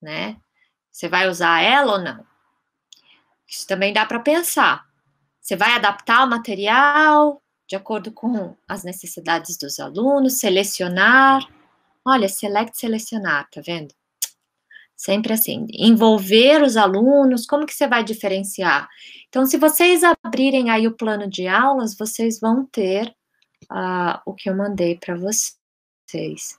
A: né? Você vai usar ela ou não? Isso também dá para pensar. Você vai adaptar o material de acordo com as necessidades dos alunos, selecionar. Olha, select, selecionar, tá vendo? Sempre assim, envolver os alunos, como que você vai diferenciar? Então, se vocês abrirem aí o plano de aulas, vocês vão ter o que eu mandei para vocês.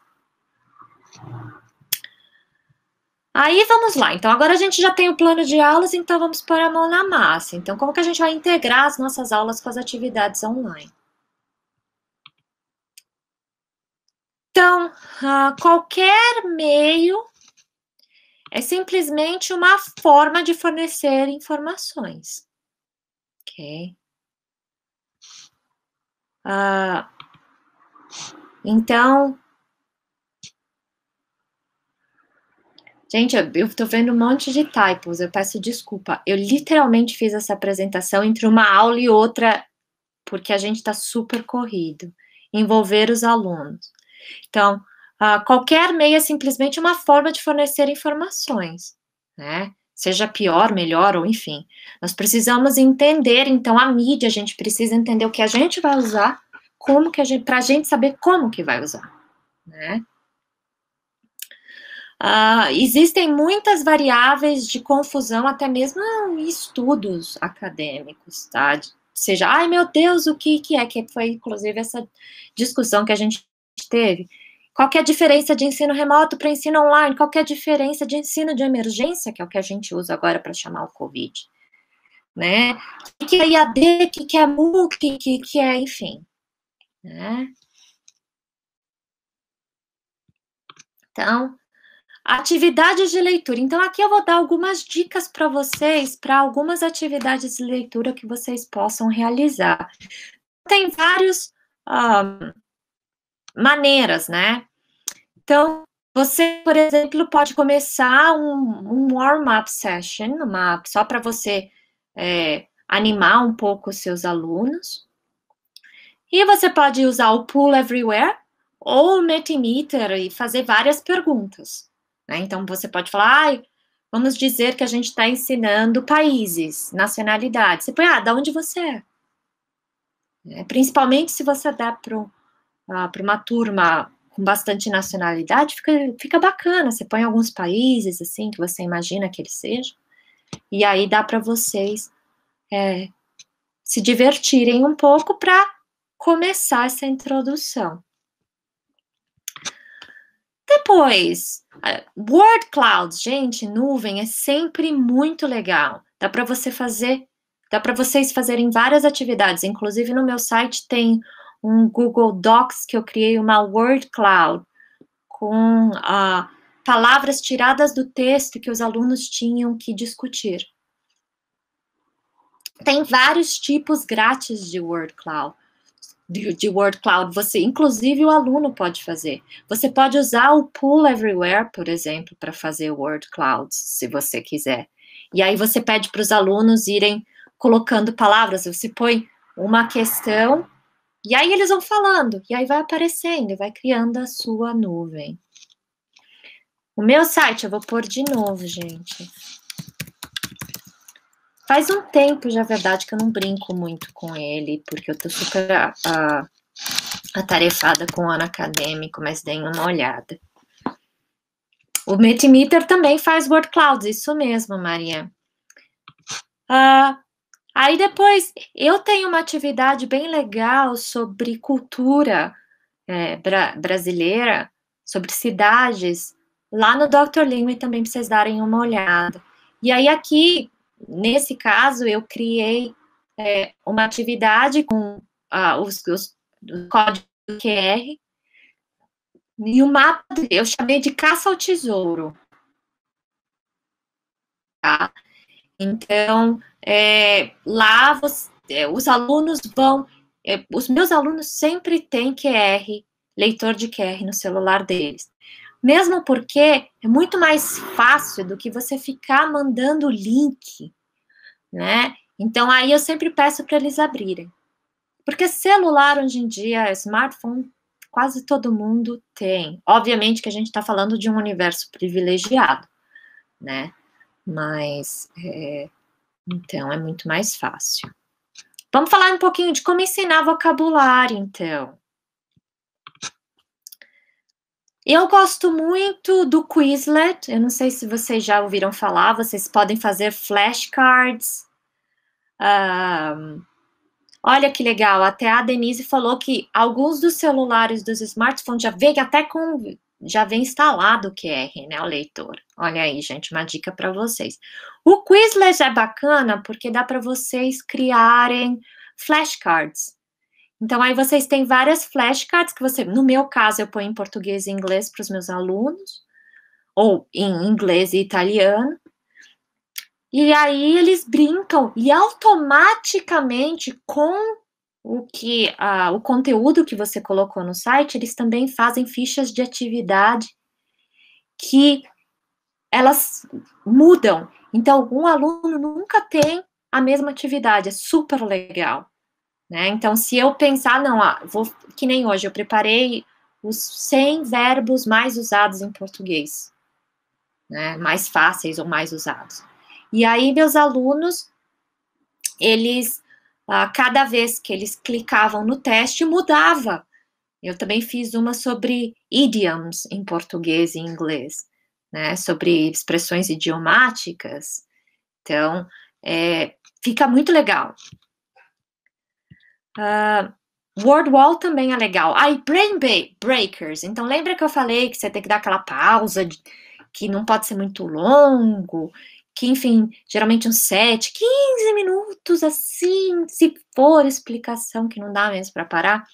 A: Aí, vamos lá. Então, agora a gente já tem o plano de aulas, então vamos pôr a mão na massa. Então, como que a gente vai integrar as nossas aulas com as atividades online? Então, qualquer meio é simplesmente uma forma de fornecer informações, ok? Então, gente, eu tô vendo um monte de typos, eu peço desculpa. Eu literalmente fiz essa apresentação entre uma aula e outra, porque a gente tá super corrido. Envolver os alunos. Então, qualquer meio é simplesmente uma forma de fornecer informações, né? Seja pior, melhor, ou enfim. Nós precisamos entender, então, a mídia, a gente precisa entender o que a gente vai usar, como que pra gente saber como que vai usar, né? Existem muitas variáveis de confusão, até mesmo em estudos acadêmicos, tá? Seja, ai meu Deus, o que é? Que foi, inclusive, essa discussão que a gente teve. Qual que é a diferença de ensino remoto para ensino online? Qual que é a diferença de ensino de emergência, que é o que a gente usa agora para chamar o Covid? Né? O que é IAD, o que é MOOC, o que é, enfim. Né? Então, atividades de leitura. Então, aqui eu vou dar algumas dicas para vocês, para algumas atividades de leitura que vocês possam realizar. Tem várias maneiras, né? Então, você, por exemplo, pode começar um warm-up session, só para você animar um pouco os seus alunos. E você pode usar o Pool Everywhere ou o Metimeter e fazer várias perguntas. Né? Então, você pode falar, vamos dizer que a gente está ensinando países, nacionalidades. Você põe, de onde você é? Principalmente se você dá para uma turma com bastante nacionalidade, fica bacana. Você põe alguns países, assim, que você imagina que eles sejam. E aí dá para vocês se divertirem um pouco para começar essa introdução. Depois, word clouds, gente, nuvem é sempre muito legal. Dá para vocês fazerem várias atividades. Inclusive no meu site tem um Google Docs que eu criei uma word cloud com palavras tiradas do texto que os alunos tinham que discutir. Tem vários tipos grátis de word cloud. Você, inclusive o aluno pode fazer. Você pode usar o Pool Everywhere, por exemplo, para fazer word clouds, se você quiser. E aí você pede para os alunos irem colocando palavras, você põe uma questão, e aí eles vão falando, e aí vai aparecendo, vai criando a sua nuvem. O meu site, eu vou pôr de novo, gente. Faz um tempo, já é verdade, que eu não brinco muito com ele, porque eu tô super atarefada com o ano acadêmico, mas deem uma olhada. O Metimeter também faz word clouds, isso mesmo, Maria. Aí depois, eu tenho uma atividade bem legal sobre cultura brasileira, sobre cidades lá no Dr. Lingui também para vocês darem uma olhada. E aí aqui, nesse caso, eu criei uma atividade com os códigos QR e o mapa eu chamei de caça ao tesouro. Tá? Então, lá os alunos vão... os meus alunos sempre têm QR, leitor de QR no celular deles. Mesmo porque é muito mais fácil do que você ficar mandando link, né? Então, aí eu sempre peço para eles abrirem. Porque celular, hoje em dia, smartphone, quase todo mundo tem. Obviamente que a gente está falando de um universo privilegiado, né? Mas, então, é muito mais fácil. Vamos falar um pouquinho de como ensinar vocabulário, então. Eu gosto muito do Quizlet, eu não sei se vocês já ouviram falar, vocês podem fazer flashcards. Olha que legal, até a Denise falou que alguns dos celulares dos smartphones já vem instalado o QR, né, o leitor. Olha aí, gente, uma dica para vocês. O Quizlet é bacana porque dá para vocês criarem flashcards. Então, aí vocês têm várias flashcards que no meu caso, eu ponho em português e inglês para os meus alunos, ou em inglês e italiano, e aí eles brincam, e automaticamente, com o conteúdo que você colocou no site, eles também fazem fichas de atividade que elas mudam. Então, um aluno nunca tem a mesma atividade, é super legal. Né? Então, se eu pensar, não, que nem hoje, eu preparei os 100 verbos mais usados em português, né? Mais fáceis ou mais usados. E aí, meus alunos, eles, cada vez que eles clicavam no teste, mudava. Eu também fiz uma sobre idioms em português e inglês, né? Sobre expressões idiomáticas. Então, fica muito legal. Word Wall também é legal. Brain Breakers. Então, lembra que eu falei que você tem que dar aquela pausa, que não pode ser muito longo, que, enfim, geralmente uns 7, 15 minutos, assim, se for explicação, que não dá mesmo para parar.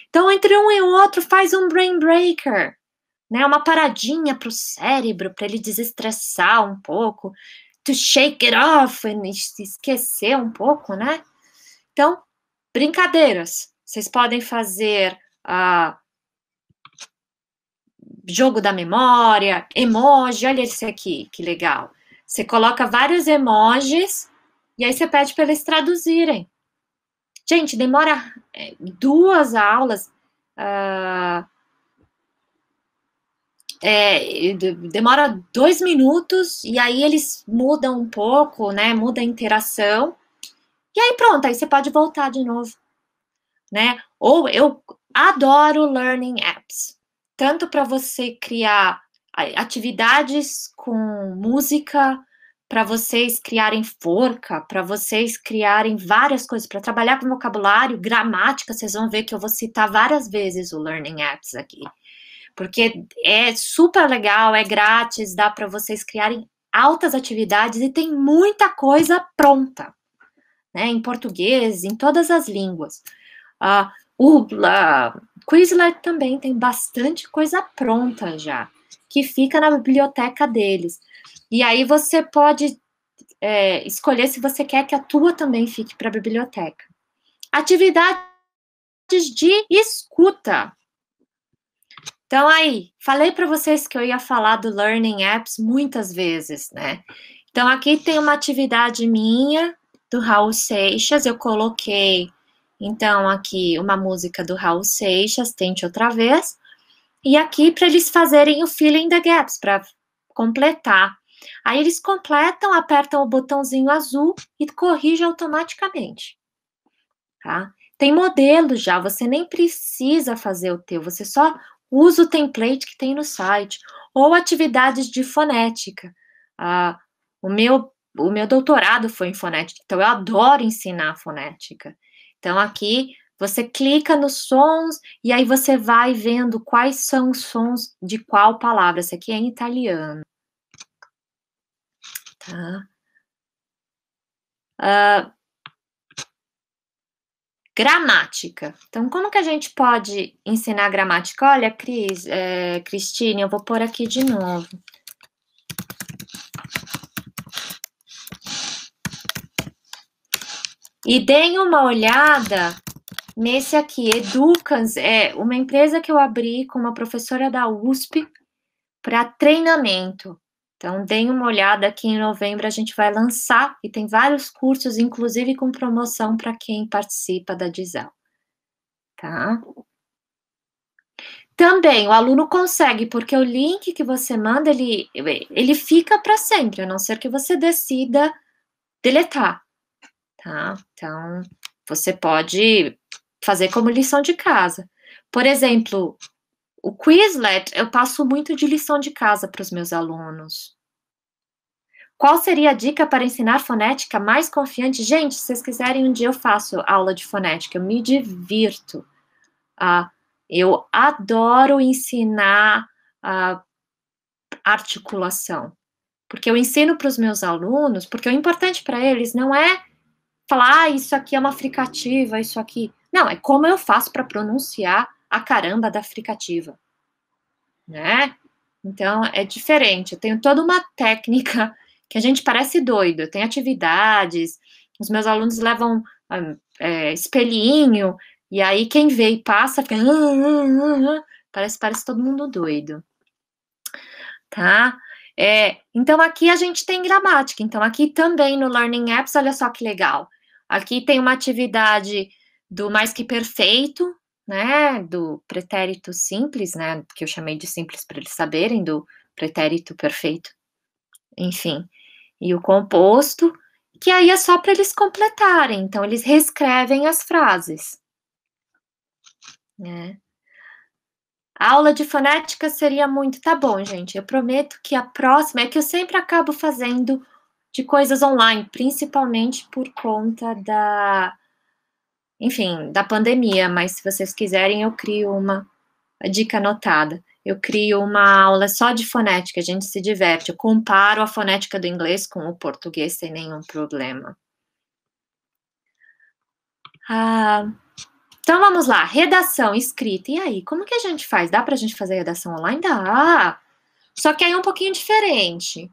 A: Então, entre um e o outro, faz um Brain Breaker, né? Uma paradinha para o cérebro, para ele desestressar um pouco, to shake it off, e esquecer um pouco, né? Então, brincadeiras. Vocês podem fazer jogo da memória, emoji, olha esse aqui, que legal. Você coloca vários emojis e aí você pede para eles traduzirem. Gente, demora 2 aulas, demora 2 minutos e aí eles mudam um pouco, né? Muda a interação. E aí pronto, aí você pode voltar de novo, né? Ou eu adoro learning apps, tanto para você criar atividades com música, para vocês criarem forca, para vocês criarem várias coisas, para trabalhar com vocabulário, gramática, vocês vão ver que eu vou citar várias vezes o learning apps aqui, porque é super legal, é grátis, dá para vocês criarem altas atividades e tem muita coisa pronta, né? Em português, em todas as línguas. O Quizlet também tem bastante coisa pronta já, que fica na biblioteca deles. E aí você pode escolher se você quer que a tua também fique para a biblioteca. Atividades de escuta. Então, aí, falei para vocês que eu ia falar do Learning Apps muitas vezes, né? Então, aqui tem uma atividade minha, do Raul Seixas, eu coloquei, então, aqui uma música do Raul Seixas, Tente Outra Vez, e aqui para eles fazerem o Fill in the Gaps, para completar. Aí eles completam, apertam o botãozinho azul e corrige automaticamente, tá? Tem modelo já, você nem precisa fazer o teu, você só usa o template que tem no site, ou atividades de fonética. O meu doutorado foi em fonética, então eu adoro ensinar fonética. Então, aqui, Você clica nos sons e aí você vai vendo quais são os sons de qual palavra. Esse aqui é em italiano. Tá? Gramática. Então, como que a gente pode ensinar gramática? Olha, Cristine, eu vou pôr aqui de novo. E deem uma olhada nesse aqui, Educans, é uma empresa que eu abri com uma professora da USP para treinamento. Então, deem uma olhada aqui em novembro, a gente vai lançar, e tem vários cursos, inclusive com promoção para quem participa da Disel. Tá? Também, o aluno consegue, porque o link que você manda, ele fica para sempre, a não ser que você decida deletar, tá? Então, você pode fazer como lição de casa. Por exemplo, o Quizlet, eu passo muito de lição de casa para os meus alunos. Qual seria a dica para ensinar fonética mais confiante? Gente, se vocês quiserem, um dia eu faço aula de fonética, eu me divirto. Eu adoro ensinar articulação, porque eu ensino para os meus alunos, porque o importante para eles não é falar, isso aqui é uma fricativa, isso aqui. Não, é como eu faço para pronunciar a caramba da fricativa, né? Então, é diferente. Eu tenho toda uma técnica que a gente parece doido. Tem atividades, os meus alunos levam espelhinho, e aí quem vê e passa fica... Parece todo mundo doido. Tá? Então, aqui a gente tem gramática. Então, aqui também no Learning Apps, olha só que legal. Aqui tem uma atividade do mais que perfeito, né? Do pretérito simples, né? Que eu chamei de simples para eles saberem, do pretérito perfeito. Enfim. E o composto, que aí é só para eles completarem. Então, eles reescrevem as frases. Né? A aula de fonética seria muito... Tá bom, gente, eu prometo que a próxima... É que eu sempre acabo fazendo de coisas online, principalmente por conta enfim, da pandemia, mas se vocês quiserem, eu crio uma dica anotada. Eu crio uma aula só de fonética, a gente se diverte. Eu comparo a fonética do inglês com o português sem nenhum problema. Então, vamos lá. Redação, escrita. E aí, como que a gente faz? Dá pra gente fazer redação online? Dá! Só que aí é um pouquinho diferente.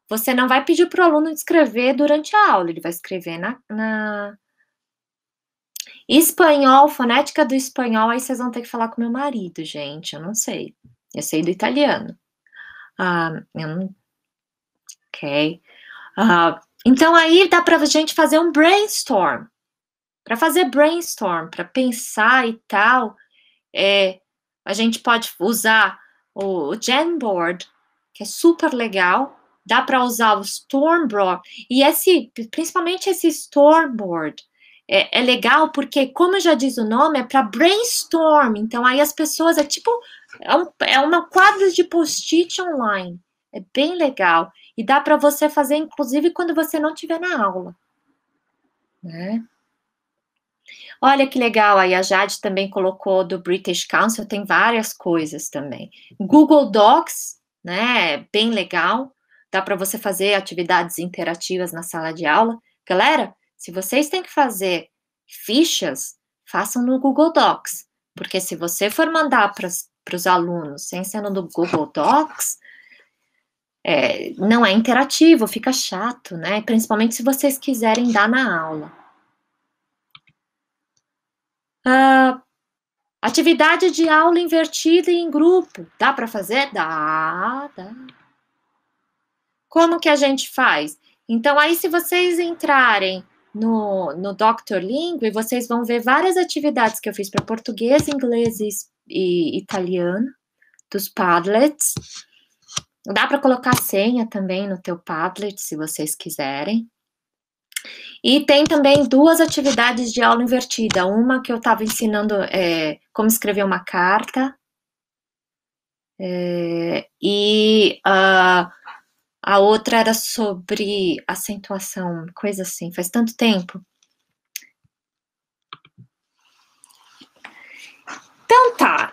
A: Você não vai pedir para o aluno escrever durante a aula, ele vai escrever na... Espanhol, fonética do espanhol, aí vocês vão ter que falar com meu marido, gente, eu não sei. Eu sei do italiano. Eu não... Ok. Então, aí dá para a gente fazer um brainstorm. Para fazer brainstorm, para pensar e tal, a gente pode usar o Jamboard, que é super legal. Dá para usar o Stormboard. E principalmente esse Stormboard é legal porque, como já diz o nome, é para brainstorm. Então, aí as pessoas, é uma quadra de post-it online. É bem legal. E dá para você fazer, inclusive, quando você não estiver na aula. Né? Olha que legal, aí a Jade também colocou do British Council, tem várias coisas também. Google Docs, né, bem legal, dá para você fazer atividades interativas na sala de aula. Galera, se vocês têm que fazer fichas, façam no Google Docs, porque se você for mandar para os alunos sem ser no Google Docs, não é interativo, fica chato, né, principalmente se vocês quiserem dar na aula. Atividade de aula invertida em grupo. Dá para fazer? Dá. Como que a gente faz? Então, aí, se vocês entrarem no Dr. Lingua, vocês vão ver várias atividades que eu fiz para português, inglês e italiano, dos Padlets. Dá para colocar senha também no teu Padlet, se vocês quiserem. E tem também 2 atividades de aula invertida. Uma que eu estava ensinando como escrever uma carta. E a outra era sobre acentuação, coisa assim. Faz tanto tempo.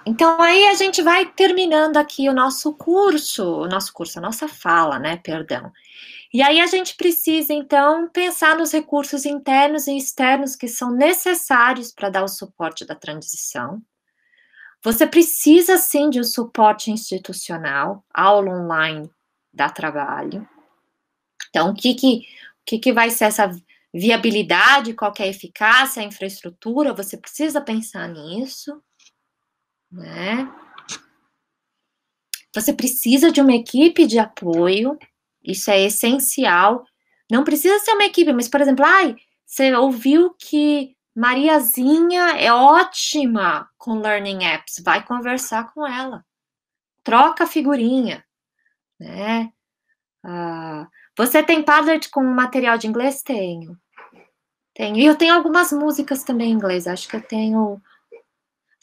A: Então, aí a gente vai terminando aqui o nosso curso, a nossa fala, né, perdão. E aí a gente precisa, então, pensar nos recursos internos e externos que são necessários para dar o suporte da transição. Você precisa, sim, de um suporte institucional, aula online dá trabalho. Então, o que vai ser essa viabilidade, qual que é a eficácia, a infraestrutura, você precisa pensar nisso, né? Você precisa de uma equipe de apoio, isso é essencial. Não precisa ser uma equipe, mas, por exemplo, você ouviu que Mariazinha é ótima com Learning Apps, vai conversar com ela. Troca figurinha, né? Você tem Padlet com material de inglês? Tenho. Tenho. E eu tenho algumas músicas também em inglês. Acho que eu tenho.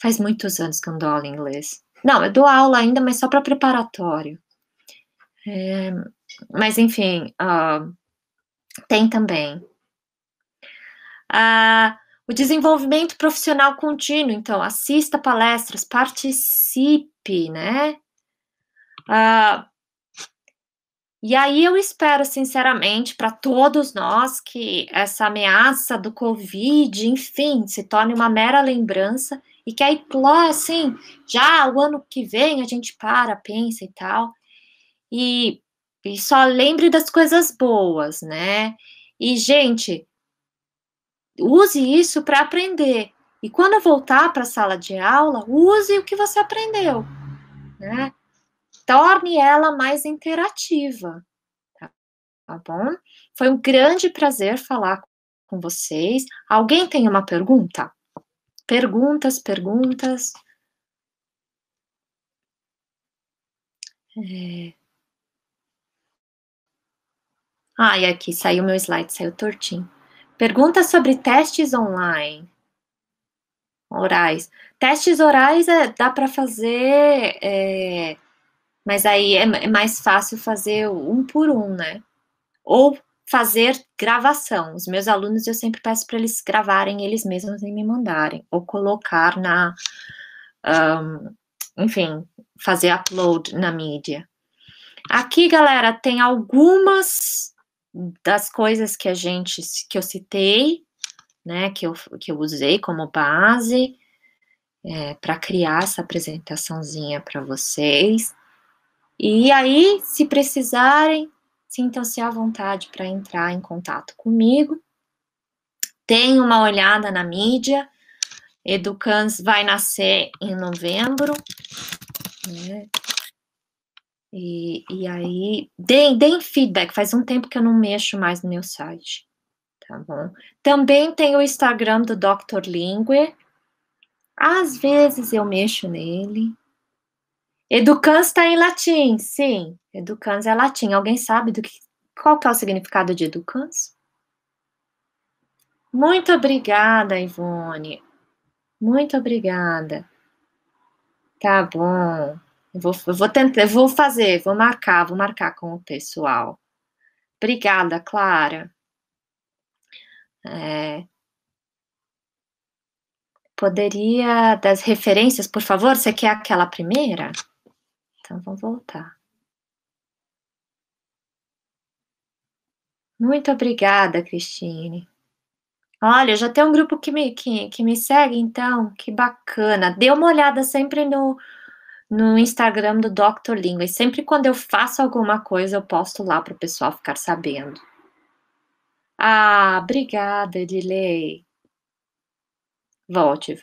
A: Faz muitos anos que eu não dou aula em inglês. Não, eu dou aula ainda, mas só para preparatório. Mas, enfim, tem também. O desenvolvimento profissional contínuo. Então, assista palestras, participe, né? E aí eu espero, sinceramente, para todos nós, que essa ameaça do Covid, enfim, se torne uma mera lembrança e que aí, assim, já o ano que vem a gente pensa e tal, e só lembre das coisas boas, né? E, gente, use isso para aprender. E quando voltar para a sala de aula, use o que você aprendeu, né? Torne ela mais interativa. Tá bom? Foi um grande prazer falar com vocês. Alguém tem uma pergunta? Perguntas. E aqui saiu meu slide, saiu tortinho. Pergunta sobre testes online. Orais. Testes orais dá para fazer, mas aí é mais fácil fazer um por um, né? Ou fazer gravação. Os meus alunos eu sempre peço para eles gravarem eles mesmos e me mandarem, ou colocar enfim, fazer upload na mídia. Aqui, galera, tem algumas das coisas que eu citei, né, que eu usei como base para criar essa apresentaçãozinha para vocês. E aí, se precisarem, sintam-se à vontade para entrar em contato comigo. Deem uma olhada na mídia. Educans vai nascer em novembro, né? E aí, deem feedback. Faz um tempo que eu não mexo mais no meu site, tá bom? Também tem o Instagram do Dr. Lingue. Às vezes eu mexo nele. Educans está em latim, sim. Educans é latim. Alguém sabe qual que é o significado de Educans? Muito obrigada, Ivone. Muito obrigada. Tá bom. Vou tentar, vou marcar com o pessoal. Obrigada, Clara. Poderia das referências, por favor? Você quer aquela primeira? Então, vamos voltar. Muito obrigada, Cristine. Olha, já tem um grupo que me segue, então, que bacana. Dê uma olhada sempre no Instagram do Dr. Língua. E sempre quando eu faço alguma coisa, eu posto lá para o pessoal ficar sabendo. Obrigada, Edilei. Volte.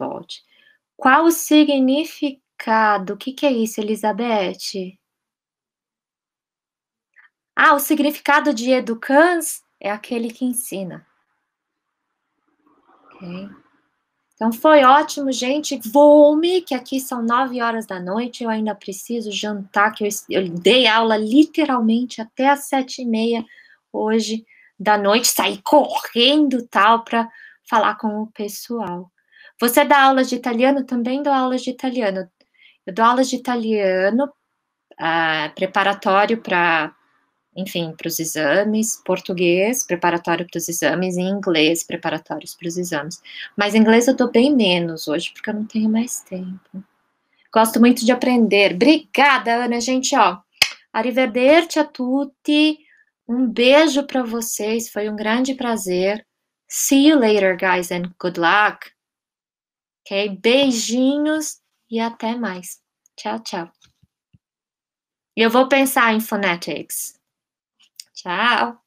A: Qual o significado? O que é isso, Elizabeth? O significado de educans é aquele que ensina. Ok? Então, foi ótimo, gente. Vou-me, que aqui são 9 horas da noite, eu ainda preciso jantar, que eu dei aula literalmente até as 7h30 hoje da noite, saí correndo tal para falar com o pessoal. Você dá aulas de italiano? Também dou aulas de italiano. Eu dou aulas de italiano, preparatório para os exames, português, preparatório para os exames, e inglês, preparatórios para os exames. Mas inglês eu dou bem menos hoje, porque eu não tenho mais tempo. Gosto muito de aprender. Obrigada, Ana. Gente, ó, arrivederci a tutti. Um beijo para vocês. Foi um grande prazer. See you later, guys, and good luck. Ok? Beijinhos e até mais. Tchau, tchau. E eu vou pensar em phonetics. Tchau.